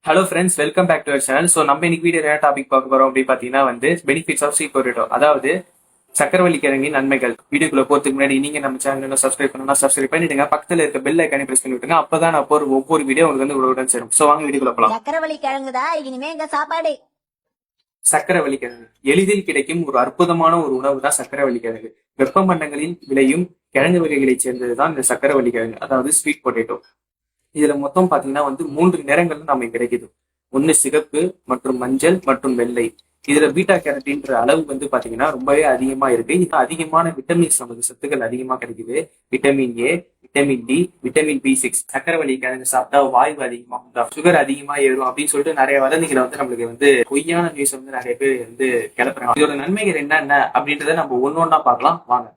Hello friends, welcome back to our channel. So நம்ம இன்னைக்கு video என்ன டாபிக் பார்க்க போறோம் அப்படின்னு பார்த்தீங்கன்னா பெனிஃபிட்ஸ் ஆஃப் ஸ்வீட் பொட்டேட்டோ, அதாவது சக்கரவள்ளி கிழங்கின் நன்மைகள். வீடியோக்குள்ள போறதுக்கு முன்னாடி நீங்க நம்ம சேனல் சப்ஸ்கிரைப் பண்ணா சப்ஸ்கிரைப் பண்ணிடுங்க, பக்கத்துல இருக்க பெல் ஐக்கானே பிரஸ் பண்ணி விட்டுங்க. அப்பதான் நான் போற ஒவ்வொரு வீடியோ உங்களுக்கு உடனே சேரும். ஸோ வாங்க வீடியோக்குள்ள போலாம். சக்கரவள்ளி கிழங்குதா இனிமே எங்க சாப்பாடு. சக்கரவள்ளி கிழங்கு எளிதில் கிடைக்கும் ஒரு அற்புதமான ஒரு உணவு தான் சக்கரவள்ளி கிழங்கு. வெப்பமண்டங்களில் விளையும் கிழங்கு வகைகளை சேர்ந்ததுதான் இந்த சக்கரவள்ளி கிழங்கு, அதாவது ஸ்வீட் பொட்டேட்டோ. இதுல மொத்தம் பாத்தீங்கன்னா 3 நிறங்கள் நமக்கு கிடைக்குது. ஒண்ணு சிகப்பு மற்றும் மஞ்சள் மற்றும் வெள்ளை. இதுல பீட்டா கேரட்டின்ற அளவு பாத்தீங்கன்னா ரொம்பவே அதிகமா இருக்கு. இது அதிகமான விட்டமின்ஸ், நமக்கு சத்துக்கள் அதிகமா கிடைக்குது. Vitamin A, vitamin D, vitamin B6. சக்கரவள்ளி கிழங்கு சாப்பிட்டா வாய்வு அதிகமா, சுகர் அதிகமா ஏறும் அப்படின்னு சொல்லிட்டு நிறைய வதந்திகளை நம்மளுக்கு பொய்யான நியூஸ் நிறைய பேர் கிளப்புறாங்க. இதோட நன்மைகள் என்னென்ன அப்படின்றத நம்ம ஒன்னொன்னா பார்க்கலாம் வாங்க.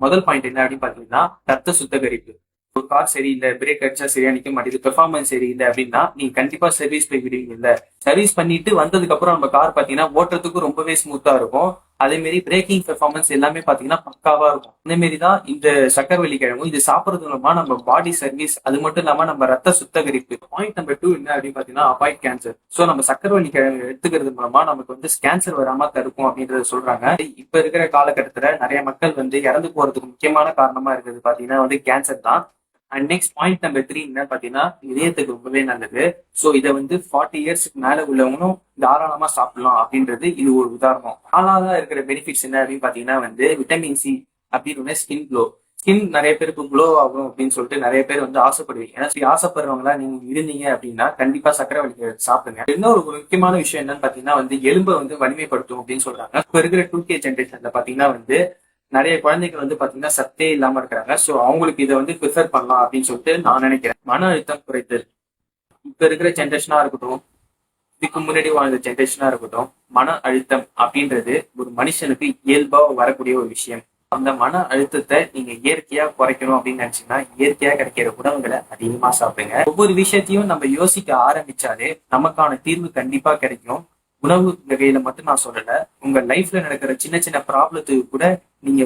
முதல் பாயிண்ட் என்ன அப்படின்னு பாத்தீங்கன்னா ரத்த சுத்தகரிப்பு. ஒரு கார் சரியில்லை, பிரேக் அடிச்சா சரியா நிக்க மாட்டேங்குது, பெர்ஃபார்மன்ஸ் சரியில்லை அப்படின்னா நீங்க கண்டிப்பா சர்வீஸ் போய் விடுவீங்க. இல்ல சர்வீஸ் பண்ணிட்டு வந்ததுக்கு அப்புறம் நம்ம கார் பாத்தீங்கன்னா ஓட்டுறதுக்கு ரொம்பவே ஸ்மூத்தா இருக்கும். அதே மாதிரி பிரேக்கிங் பெர்ஃபார்மன்ஸ் எல்லாமே பாத்தீங்கன்னா பக்காவா இருக்கும். அதே மாதிரி தான் இந்த சக்கரவள்ளி கிழங்கும். இது சாப்பிடுறது மூலமா நம்ம பாடி சர்வீஸ், அது மட்டும் இல்லாம நம்ம ரத்த சுத்தகரிப்பு. பாயிண்ட் நம்பர் 2 என்ன அப்படின்னு பாத்தீங்கன்னா அவாய்ட் கேன்சர். சோ நம்ம சக்கரவள்ளி கிழங்கு எடுத்துக்கிறது மூலமா நமக்கு கேன்சர் வராம தடுக்கும் அப்படின்றத சொல்றாங்க. இப்ப இருக்கிற காலகட்டத்துல நிறைய மக்கள் இறந்து போறதுக்கு முக்கியமான காரணமா இருக்கிறது பாத்தீங்கன்னா கேன்சர் தான். அண்ட் நெக்ஸ்ட் பாயிண்ட் நம்பர் 3 என்ன பாத்தீங்கன்னா இதயத்துக்கு ரொம்பவே நல்லது. சோ இதை 40 இயர்ஸ்க்கு மேல உள்ளவங்களும் தாராளமா சாப்பிடலாம் அப்படின்றது இது ஒரு உதாரணம். நாலாவதா இருக்கிற பெனிஃபிட்ஸ் என்ன அப்படின்னு பாத்தீங்கன்னா விட்டமின் சி அப்படின்னு ஸ்கின் க்ளோ. ஸ்கின் நிறைய பேருக்கு க்ளோ ஆகும் அப்படின்னு சொல்லிட்டு நிறைய பேர் ஆசைப்படுவீங்க. ஏன்னா ஆசைப்படுறவங்களா நீங்க இருந்தீங்க அப்படின்னா கண்டிப்பா சக்கரவள்ளி சாப்பிடுங்க. இன்னொரு ஒரு முக்கியமான விஷயம் என்னன்னு பாத்தீங்கன்னா எலும்பை வலிமைப்படுத்தும் அப்படின்னு சொல்றாங்க. இப்ப இருக்கிற 2K ஜென்ரேஷன்ல பாத்தீங்கன்னா நிறைய குழந்தைகள் பாத்தீங்கன்னா சத்தே இல்லாம இருக்கிறாங்க. சோ அவங்களுக்கு இதை ப்ரிஃபர் பண்ணலாம் அப்படின்னு சொல்லிட்டு நான் நினைக்கிறேன். மன அழுத்தம் குறைத்தல். இப்ப இருக்கிற ஜென்ரேஷனா இருக்கட்டும், இதுக்கு முன்னாடி வாழ்ந்த ஜென்ரேஷனா இருக்கட்டும், மன அழுத்தம் அப்படின்றது ஒரு மனுஷனுக்கு இயல்பா வரக்கூடிய ஒரு விஷயம். அந்த மன அழுத்தத்தை நீங்க இயற்கையா குறைக்கணும் அப்படின்னு நினைச்சீங்கன்னா இயற்கையா கிடைக்கிற உணவுகளை அதிகமா சாப்பிடுங்க. ஒவ்வொரு விஷயத்தையும் நம்ம யோசிக்க ஆரம்பிச்சாலே நமக்கான தீர்வு கண்டிப்பா கிடைக்கும். உணவு வகையில மட்டும் நான் சொல்லல, உங்க லைஃப்ல நடக்கிற சின்ன சின்ன ப்ராப்ளத்துக்கு கூட நீங்க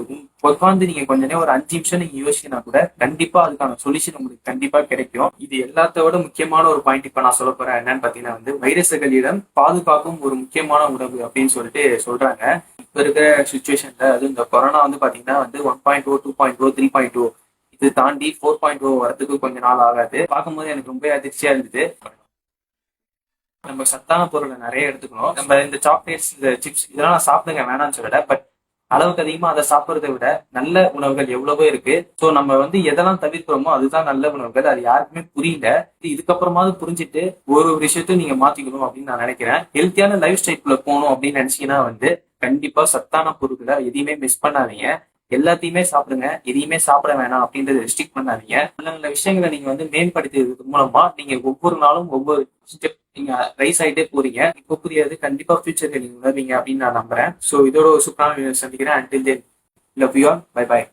உட்காந்து கொஞ்ச நேரம் ஒரு 5 நிமிஷம் நீங்க யோசிச்சினா கூட கண்டிப்பா அதுக்கான சொல்யூஷன் உங்களுக்கு கண்டிப்பா கிடைக்கும். இது எல்லாத்தோட முக்கியமான ஒரு பாயிண்ட் இப்ப நான் சொல்ல போறேன். என்னன்னு பாத்தீங்கன்னா வைரஸ்களிடம் பாதுகாக்கும் ஒரு முக்கியமான உணவு அப்படின்னு சொல்லிட்டு சொல்றாங்க. இப்ப இருக்கிற சுச்சுவேஷன்ல இந்த கொரோனா பாத்தீங்கன்னா 1.0, 2.0, 3.0 இது தாண்டி 4.0 வரதுக்கு கொஞ்ச நாள் ஆகாது. பார்க்கும்போது எனக்கு ரொம்ப அதிர்ச்சியா இருந்தது. நம்ம சத்தான பொருளை நிறைய எடுத்துக்கணும். நம்ம இந்த சாக்லேட்ஸ், இந்த சிப்ஸ் இதெல்லாம் நான் சாப்பிடுங்க வேணாம்னு சொல்லல, பட் அளவுக்கு அதிகமா அதை சாப்பிடுறதை விட நல்ல உணவுகள் எவ்வளவோ இருக்கு. சோ நம்ம எதெல்லாம் தவிர்க்கிறோமோ அதுதான் நல்ல உணவுகள். அது யாருக்குமே புரியல. இதுக்கப்புறமாவது புரிஞ்சுட்டு ஒரு விஷயத்தையும் நீங்க மாத்திக்கணும் அப்படின்னு நான் நினைக்கிறேன். ஹெல்த்தியான லைஃப் ஸ்டைல்குள்ள போகணும் அப்படின்னு நினைச்சீங்கன்னா கண்டிப்பா சத்தான பொருட்களை எதையுமே மிஸ் பண்ணாதீங்க. எல்லாத்தையுமே சாப்பிடுங்க, எதையுமே சாப்பிட வேணாம் அப்படின்றத ரெஸ்ட்ரிக்ட் பண்ணாதீங்க. நல்ல நல்ல விஷயங்களை நீங்க மேம்படுத்துறது மூலமா நீங்க ஒவ்வொரு நாளும் ஒவ்வொரு ஸ்டெப் நீங்க ரைஸ் ஆகிட்டே போறீங்க. இப்போ புரியாது, கண்டிப்பா ஃபியூச்சர்ல நீங்க உணர்வீங்க அப்படின்னு நான் நம்புறேன். சோ இதோட ஒரு சூப்பரான சந்திக்கிறேன். Until then, love you all. Bye bye.